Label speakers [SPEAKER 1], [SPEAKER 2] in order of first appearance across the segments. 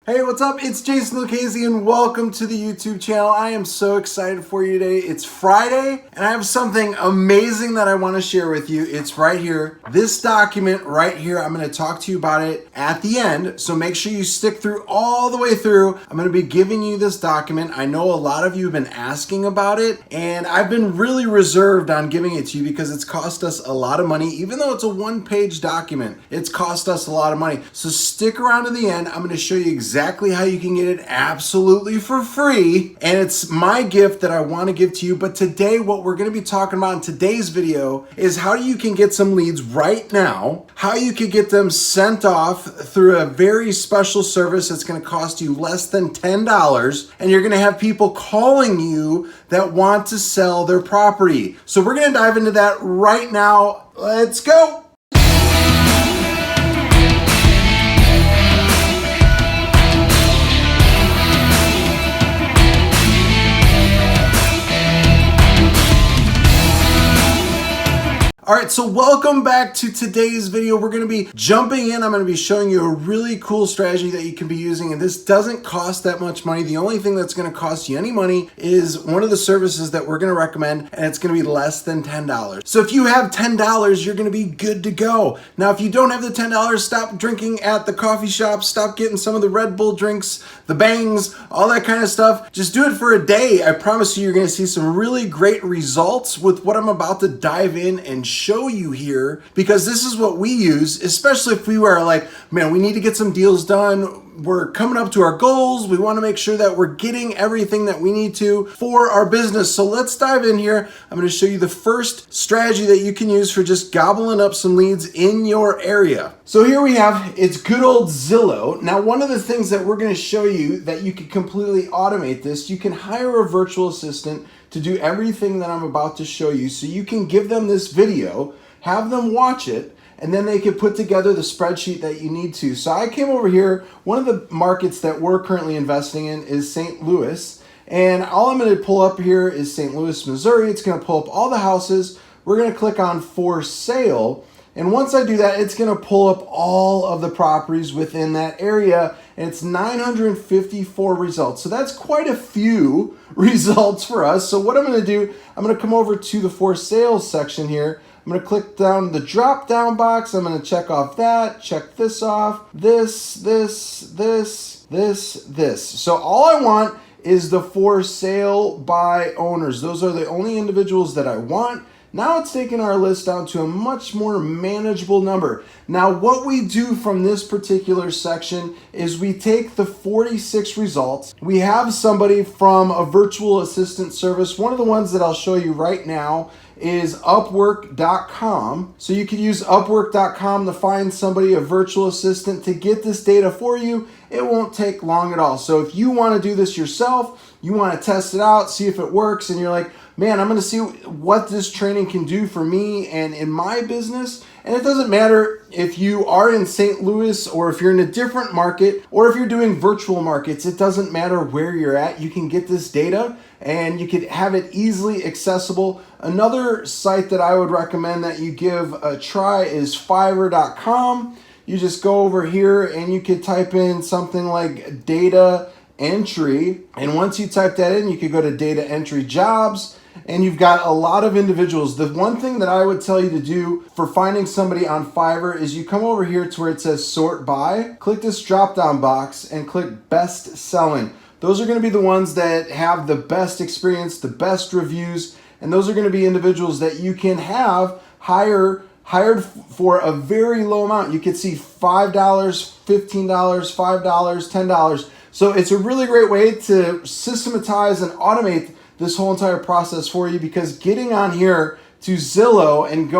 [SPEAKER 1] Hey, what's up? It's Jason Lucchese and welcome to the YouTube channel. I am so excited for you today. It's Friday and I have something amazing that I want to share with you. It's right here. This document right here, I'm going to talk to you about it at the end. So make sure you stick through all the way through. I'm going to be giving you this document. I know a lot of you have been asking about it and I've been really reserved on giving it to you because it's cost us a lot of money. Even though it's a one-page document, it's cost us a lot of money. So stick around to the end. I'm going to show you exactly how you can get it absolutely for free. And it's my gift that I want to give to you. But today, what we're going to be talking about in today's video is how you can get some leads right now, how you can get them sent off through a very special service that's going to cost you less than $10. And you're going to have people calling you that want to sell their property. So we're going to dive into that right now. Let's go. All right, so welcome back to today's video. We're gonna be jumping in. I'm gonna be showing you a really cool strategy that you can be using, and this doesn't cost that much money. The only thing that's gonna cost you any money is one of the services that we're gonna recommend, and it's gonna be less than $10. So if you have $10, you're gonna be good to go. Now, if you don't have the $10, stop drinking at the coffee shop, stop getting some of the Red Bull drinks, the bangs, all that kind of stuff. Just do it for a day. I promise you're gonna see some really great results with what I'm about to dive in and show you here, because this is what we use, especially if we were like, man, we need to get some deals done. We're coming up to our goals. We want to make sure that we're getting everything that we need to for our business. So let's dive in here. I'm going to show you the first strategy that you can use for just gobbling up some leads in your area. So here we have, it's good old Zillow. Now, one of the things that we're going to show you that you can completely automate this, you can hire a virtual assistant to do everything that I'm about to show you. So you can give them this video, have them watch it, and then they can put together the spreadsheet that you need to. So I came over here. One of the markets that we're currently investing in is St. Louis. And all I'm going to pull up here is St. Louis, Missouri. It's going to pull up all the houses. We're going to click on for sale. And once I do that, it's going to pull up all of the properties within that area. And it's 954 results. So that's quite a few results for us. So what I'm going to do, I'm going to come over to the for sale section here. I'm going to click down the drop down box. I'm going to check off that, check this off, this. So all I want is the for sale by owners. Those are the only individuals that I want. Now it's taking our list down to a much more manageable number. Now what we do from this particular section is we take the 46 results. We have somebody from a virtual assistant service. One of the ones that I'll show you right now is Upwork.com. So you can use Upwork.com to find somebody, a virtual assistant, to get this data for you. It won't take long at all. So if you want to do this yourself, you want to test it out, see if it works, and you're like, man, I'm going to see what this training can do for me and in my business. And it doesn't matter if you are in St. Louis or if you're in a different market or if you're doing virtual markets. It doesn't matter where you're at. You can get this data and you could have it easily accessible. Another site that I would recommend that you give a try is Fiverr.com. You just go over here and you could type in something like data entry. And once you type that in, you could go to data entry jobs. And you've got a lot of individuals. The one thing that I would tell you to do for finding somebody on Fiverr is you come over here to where it says sort by, click this drop down box and click best selling. Those are going to be the ones that have the best experience, the best reviews, and those are going to be individuals that you can have hired for a very low amount. You could see $5, $15, $5, $10. So it's a really great way to systematize and automate this whole entire process for you, because getting on here to Zillow and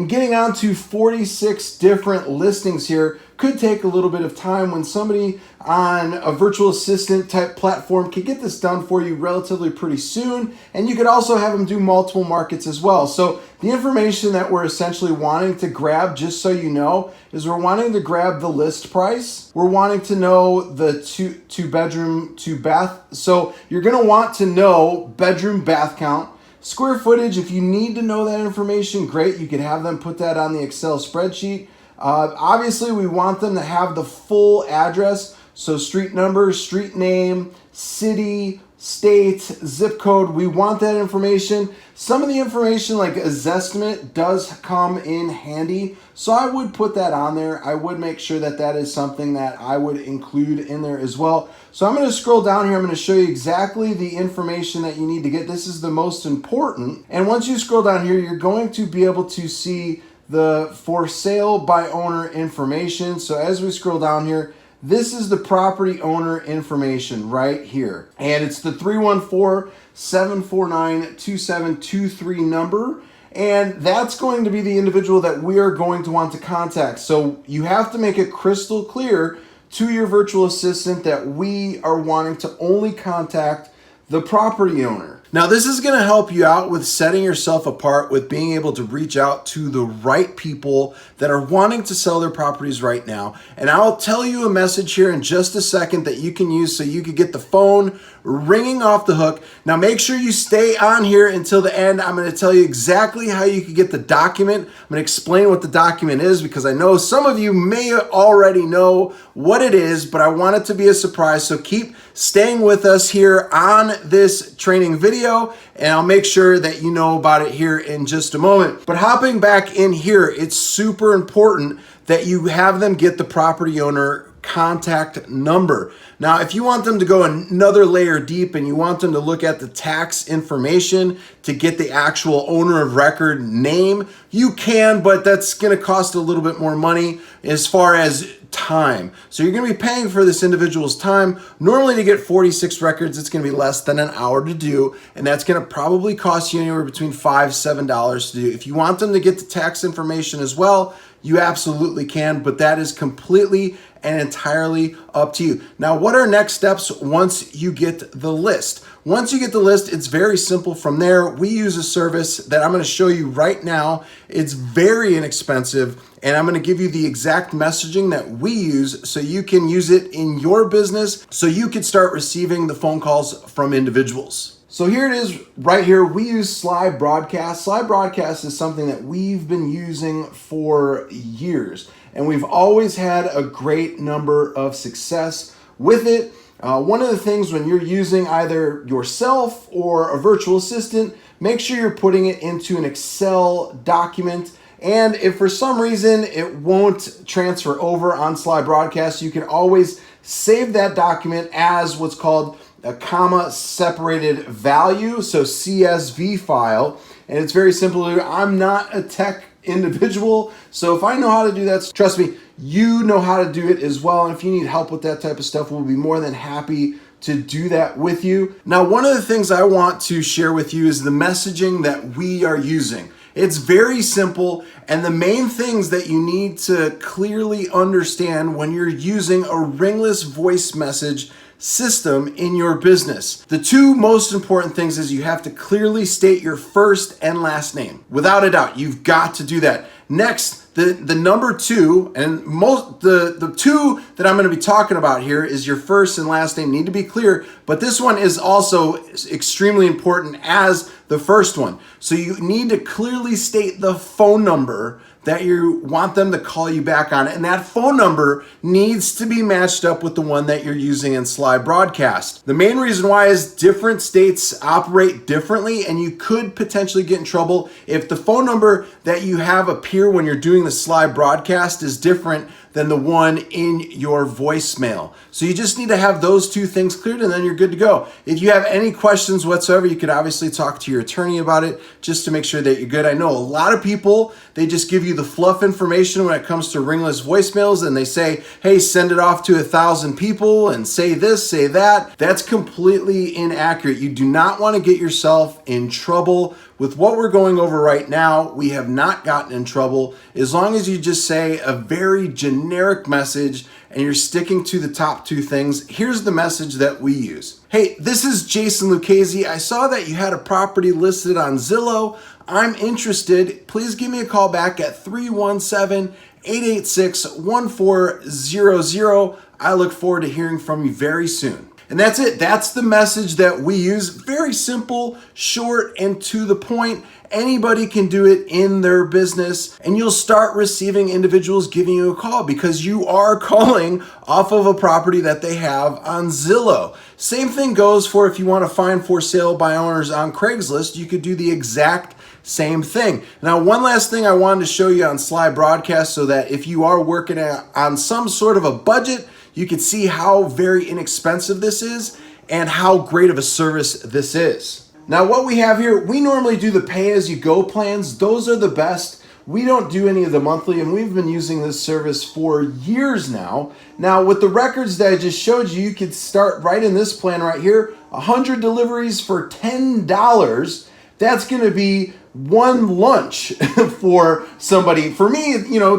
[SPEAKER 1] getting on to 46 different listings here could take a little bit of time when somebody on a virtual assistant type platform can get this done for you relatively pretty soon. And you could also have them do multiple markets as well. So the information that we're essentially wanting to grab, just so you know, is we're wanting to grab the list price. We're wanting to know the two bedroom, two bath. So you're going to want to know bedroom, bath count. Square footage, if you need to know that information, great. You could have them put that on the Excel spreadsheet. Obviously, we want them to have the full address. So street number, street name, city, state, zip code, we want that information. Some of the information like a Zestimate does come in handy, so I would put that on there. I would make sure that that is something that I would include in there as well. So I'm going to scroll down here. I'm going to show you exactly the information that you need to get. This is the most important. And once you scroll down here, you're going to be able to see the for sale by owner information. So as we scroll down here, this is the property owner information right here. And it's the 314-749-2723 number. And that's going to be the individual that we are going to want to contact. So you have to make it crystal clear to your virtual assistant that we are wanting to only contact the property owner. Now, this is going to help you out with setting yourself apart with being able to reach out to the right people that are wanting to sell their properties right now. And I'll tell you a message here in just a second that you can use so you can get the phone ringing off the hook. Now, make sure you stay on here until the end. I'm going to tell you exactly how you can get the document. I'm going to explain what the document is because I know some of you may already know what it is, but I want it to be a surprise. So keep staying with us here on this training video, and I'll make sure that you know about it here in just a moment. But hopping back in here, it's super important that you have them get the property owner contact number. Now, if you want them to go another layer deep and you want them to look at the tax information to get the actual owner of record name, you can, but that's going to cost a little bit more money as far as time. So you're going to be paying for this individual's time. Normally to get 46 records, it's going to be less than an hour to do, and that's going to probably cost you anywhere between $5-7 to do. If you want them to get the tax information as well, you absolutely can, but that is completely and entirely up to you. Now, what are next steps once you get the list? Once you get the list, it's very simple from there. We use a service that I'm going to show you right now. It's very inexpensive, and I'm going to give you the exact messaging that we use so you can use it in your business so you can start receiving the phone calls from individuals. So here it is right here. We use Slide Broadcast. Slide Broadcast is something that we've been using for years, and we've always had a great number of success with it. One of the things when you're using either yourself or a virtual assistant, make sure you're putting it into an Excel document. And if for some reason it won't transfer over on Slide Broadcast, you can always save that document as what's called a comma separated value, so CSV file. And it's very simple to do. I'm not a tech individual, so if I know how to do that, trust me, you know how to do it as well. And if you need help with that type of stuff, we'll be more than happy to do that with you. Now, one of the things I want to share with you is the messaging that we are using. It's very simple, and the main things that you need to clearly understand when you're using a ringless voice message system in your business. The two most important things is you have to clearly state your first and last name. Without a doubt, you've got to do that. Next, the number two, and the two that I'm going to be talking about here is your first and last name need to be clear, but this one is also extremely important as the first one. So you need to clearly state the phone number that you want them to call you back on, and that phone number needs to be matched up with the one that you're using in Slide Broadcast. The main reason why is different states operate differently, and you could potentially get in trouble if the phone number that you have appear when you're doing the Slide Broadcast is different than the one in your voicemail. So you just need to have those two things cleared, and then you're good to go. If you have any questions whatsoever, you could obviously talk to your attorney about it just to make sure that you're good. I know a lot of people, they just give you the fluff information when it comes to ringless voicemails, and they say, hey, send it off to 1,000 people and say this, say that. That's completely inaccurate. You do not want to get yourself in trouble. With what we're going over right now, we have not gotten in trouble as long as you just say a very generic message and you're sticking to the top two things. Here's the message that we use. Hey, this is Jason Lucchese. I saw that you had a property listed on Zillow. I'm interested. Please give me a call back at 317-886-1400. I look forward to hearing from you very soon. And that's it. That's the message that we use. Very simple, short, and to the point. Anybody can do it in their business, and you'll start receiving individuals giving you a call because you are calling off of a property that they have on Zillow. Same thing goes for if you want to find for sale by owners on Craigslist. You could do the exact same thing. Now, one last thing I wanted to show you on Slide Broadcast so that if you are working on some sort of a budget, you can see how very inexpensive this is and how great of a service this is. Now, what we have here, we normally do the pay-as-you-go plans. Those are the best. We don't do any of the monthly, and we've been using this service for years now. Now, with the records that I just showed you, you could start right in this plan right here. 100 deliveries for $10. That's going to be one lunch for somebody. For me,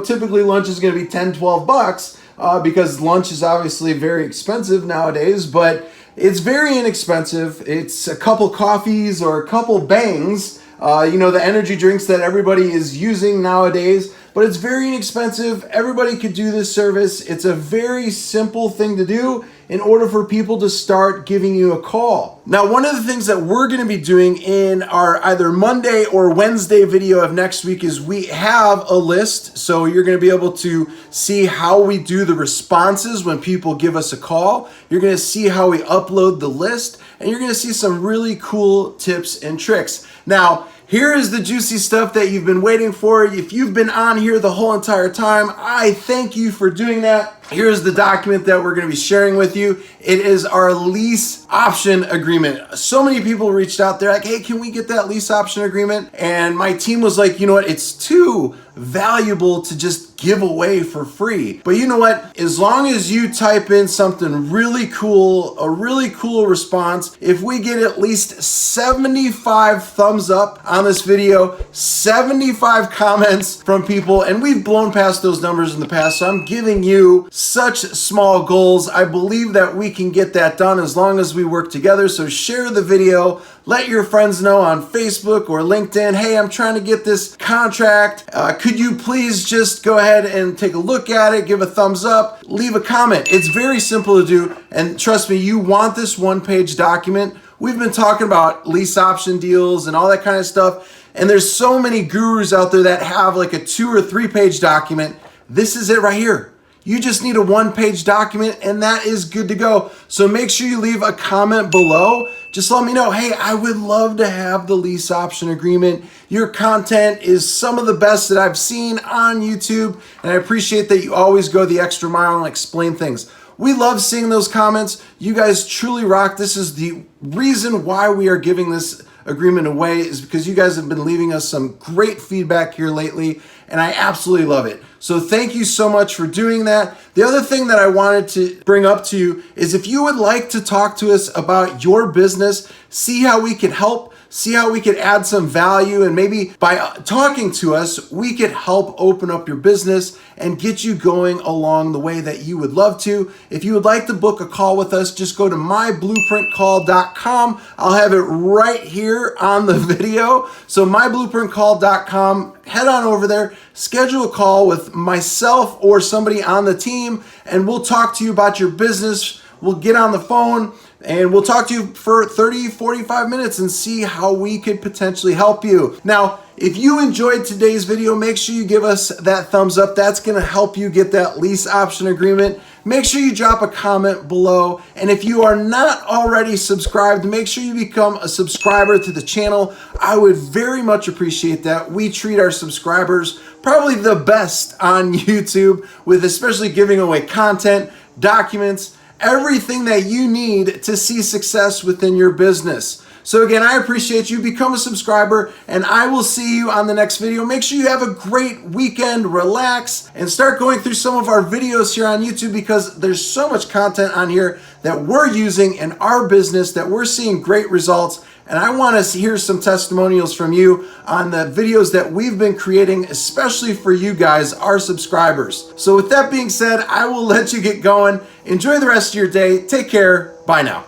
[SPEAKER 1] typically lunch is going to be $10, $12 because lunch is obviously very expensive nowadays, but it's very inexpensive. It's a couple coffees or a couple bangs, the energy drinks that everybody is using nowadays, but it's very inexpensive. Everybody could do this service. It's a very simple thing to do in order for people to start giving you a call. Now, one of the things that we're going to be doing in our either Monday or Wednesday video of next week is we have a list. So you're going to be able to see how we do the responses when people give us a call. You're going to see how we upload the list, and you're going to see some really cool tips and tricks. Now, here is the juicy stuff that you've been waiting for. If you've been on here the whole entire time, I thank you for doing that. Here's the document that we're going to be sharing with you. It is our lease option agreement. So many people reached out there like, hey, can we get that lease option agreement? And my team was like, you know what? It's too valuable to just give away for free. But you know what? As long as you type in something really cool, a really cool response, if we get at least 75 thumbs up on this video, 75 comments from people, and we've blown past those numbers in the past, so I'm giving you such small goals. I believe that we can get that done as long as we work together. So share the video, let your friends know on Facebook or LinkedIn, hey, I'm trying to get this contract. Could you please just go ahead and take a look at it, give a thumbs up, leave a comment. It's very simple to do. And trust me, you want this one-page document. We've been talking about lease option deals and all that kind of stuff. And there's so many gurus out there that have like a 2 or 3 page document. This is it right here. You just need a 1-page document and that is good to go. So make sure you leave a comment below. Just let me know, hey, I would love to have the lease option agreement. Your content is some of the best that I've seen on YouTube, and I appreciate that you always go the extra mile and explain things. We love seeing those comments. You guys truly rock. This is the reason why we are giving this agreement away, is because you guys have been leaving us some great feedback here lately, and I absolutely love it. So thank you so much for doing that. The other thing that I wanted to bring up to you is if you would like to talk to us about your business, see how we can help, see how we could add some value, and maybe by talking to us, we could help open up your business and get you going along the way that you would love to. If you would like to book a call with us, just go to myblueprintcall.com. I'll have it right here on the video. So myblueprintcall.com, head on over there, schedule a call with myself or somebody on the team, and we'll talk to you about your business. We'll get on the phone and we'll talk to you for 30, 45 minutes and see how we could potentially help you. Now, if you enjoyed today's video, make sure you give us that thumbs up. That's going to help you get that lease option agreement. Make sure you drop a comment below. And if you are not already subscribed, make sure you become a subscriber to the channel. I would very much appreciate that. We treat our subscribers probably the best on YouTube, with especially giving away content, documents, everything that you need to see success within your business. So again, I appreciate you. Become a subscriber, and I will see you on the next video. Make sure you have a great weekend, relax, and start going through some of our videos here on YouTube, because there's so much content on here that we're using in our business that we're seeing great results. And I want to hear some testimonials from you on the videos that we've been creating, especially for you guys, our subscribers. So with that being said, I will let you get going. Enjoy the rest of your day. Take care. Bye now.